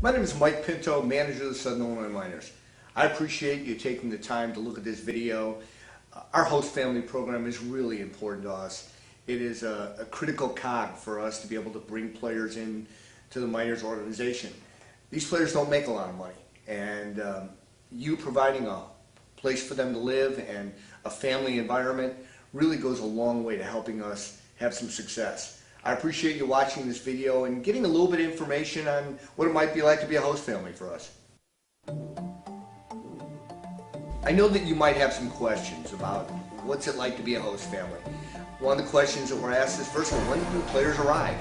My name is Mike Pinto, manager of the Southern Illinois Miners. I appreciate you taking the time to look at this video. Our host family program is really important to us. It is a critical cog for us to be able to bring players in to the Miners organization. These players don't make a lot of money, and you providing a place for them to live and a family environment really goes a long way to helping us have some success. I appreciate you watching this video and getting a little bit of information on what it might be like to be a host family for us. I know that you might have some questions about what's it like to be a host family. One of the questions that we're asked is, first of all, when do players arrive?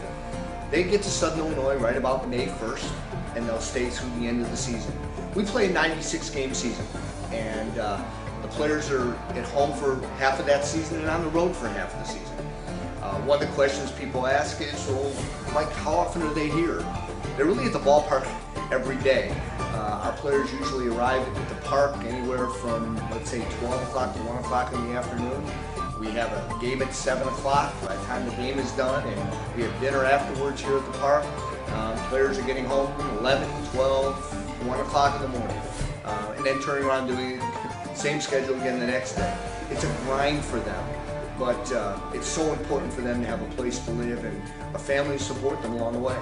They get to Southern Illinois right about May 1st, and they'll stay through the end of the season. We play a 96-game season, and the players are at home for half of that season and on the road for half of the season. One of the questions people ask is, well, Mike, how often are they here? They're really at the ballpark every day. Our players usually arrive at the park anywhere from, let's say, 12 o'clock to 1 o'clock in the afternoon. We have a game at 7 o'clock by the time the game is done, and we have dinner afterwards here at the park. Players are getting home 11, 12, 1 o'clock in the morning, and then turning around doing the same schedule again the next day. It's a grind for them. But it's so important for them to have a place to live and a family to support them along the way.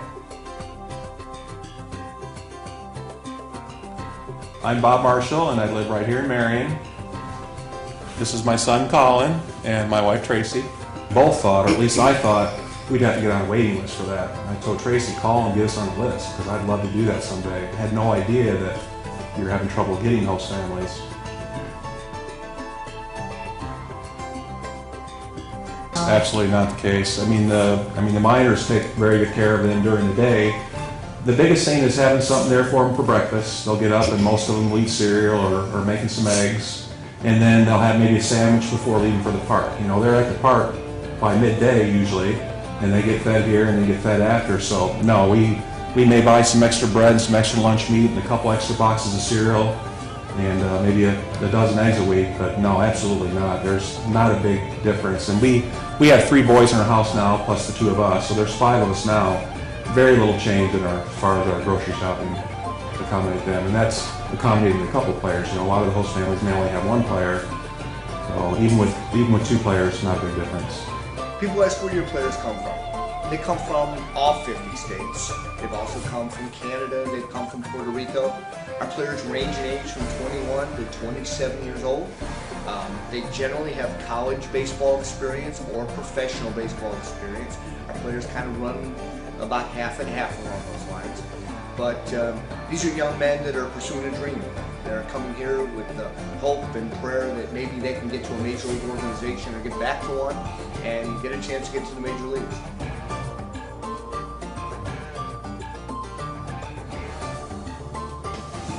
I'm Bob Marshall, and I live right here in Marion. This is my son Colin and my wife Tracy. Both thought, or at least I thought, we'd have to get on a waiting list for that. And I told Tracy, call and get us on the list, because I'd love to do that someday. I had no idea that you were having trouble getting host families. Absolutely not the case. I mean the miners take very good care of them during the day. The biggest thing is having something there for them for breakfast. They'll get up and most of them will eat cereal or making some eggs, and then they'll have maybe a sandwich before leaving for the park. You know, they're at the park by midday usually, and they get fed here and they get fed after. So no, we may buy some extra bread and some extra lunch meat and a couple extra boxes of cereal and maybe a dozen eggs a week, but no, absolutely not. There's not a big difference. And we have 3 boys in our house now, plus the 2 of us, so there's 5 of us now. Very little change as far as our grocery shopping to accommodate them, and that's accommodating a couple players. You know, a lot of the host families may only have 1 player, so even with 2 players, not a big difference. People ask where your players come from. They come from all 50 states. They've also come from Canada. They've come from Puerto Rico. Our players range in age from 21 to 27 years old. They generally have college baseball experience or professional baseball experience. Our players kind of run about half and half along those lines. But these are young men that are pursuing a dream. They're coming here with the hope and prayer that maybe they can get to a major league organization or get back to one and get a chance to get to the major leagues.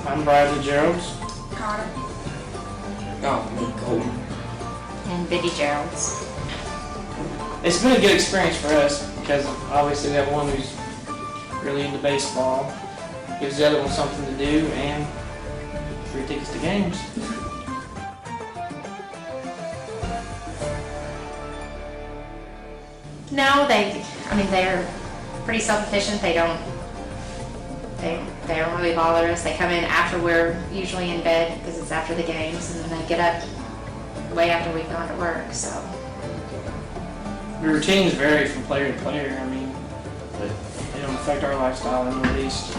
I'm Bradley Geralds. Carter. Colton. And Biddy Geralds. It's been a good experience for us because obviously we have one who's really into baseball, gives the other one something to do, and free tickets to games. No, they're pretty self-sufficient. They don't really bother us. They come in after we're usually in bed because it's after the games, and then they get up way after we've gone to work, so. The routines vary from player to player, but they don't affect our lifestyle in the least.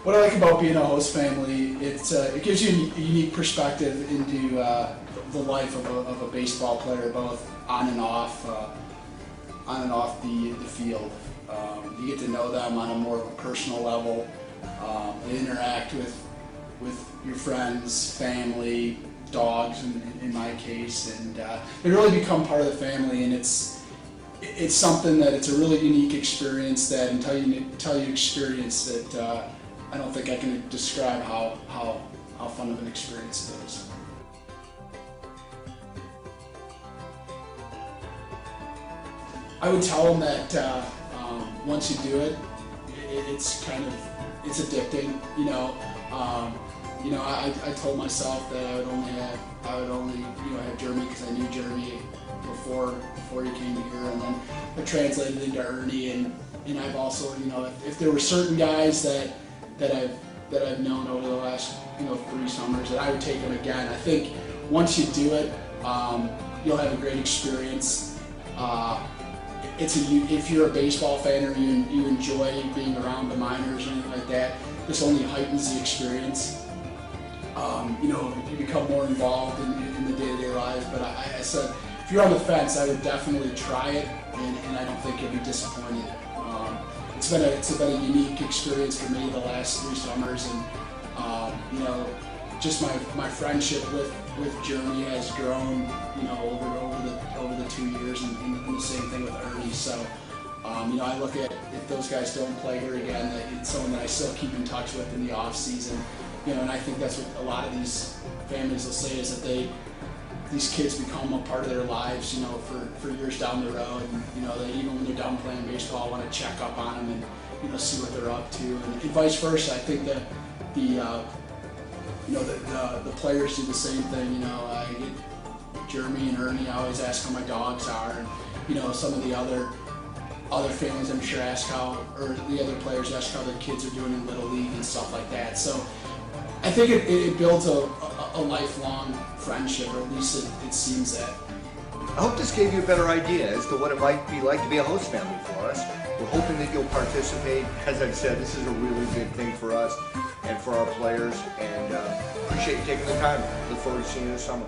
What I like about being a host family, it gives you a unique perspective into the life of a baseball player, both on and off the field. You get to know them on a more personal level. They interact with your friends, family, dogs in my case, and they really become part of the family. And it's something that it's a really unique experience that until you experience it, I don't think I can describe how fun of an experience it is. I would tell them that once you do it, it's addicting. I told myself that I would only have Jeremy because I knew Jeremy before he came here, and then it translated into Ernie, and I've also, you know, if there were certain guys that I've known over the last, you know, 3 summers, that I would take them again. I think once you do it, you'll have a great experience. If you're a baseball fan or you enjoy being around the minors or anything like that, this only heightens the experience. You know, you become more involved in the day-to-day lives. But I said, if you're on the fence, I would definitely try it, and I don't think you'll be disappointed. It's been a unique experience for me the last 3 summers, and you know, just my friendship with Jeremy has grown, you know, over the 2 years, and the same thing with Ernie. So, you know, I look at, if those guys don't play here again, that it's someone that I still keep in touch with in the off season. You know, and I think that's what a lot of these families will say, is that these kids become a part of their lives, you know, for years down the road. And, you know, they, even when they're done playing baseball, want to check up on them and, you know, see what they're up to, and vice versa. I think that you know, the players do the same thing. You know, I get Jeremy and Ernie, I always ask how my dogs are, and, you know, some of the other families, I'm sure, ask how, or the other players ask how their kids are doing in Little League and stuff like that. So I think it builds a lifelong friendship, or at least it seems that. I hope this gave you a better idea as to what it might be like to be a host family for us. We're hoping that you'll participate. As I've said, this is a really big thing for us and for our players, and appreciate you taking the time. Look forward to seeing you this summer.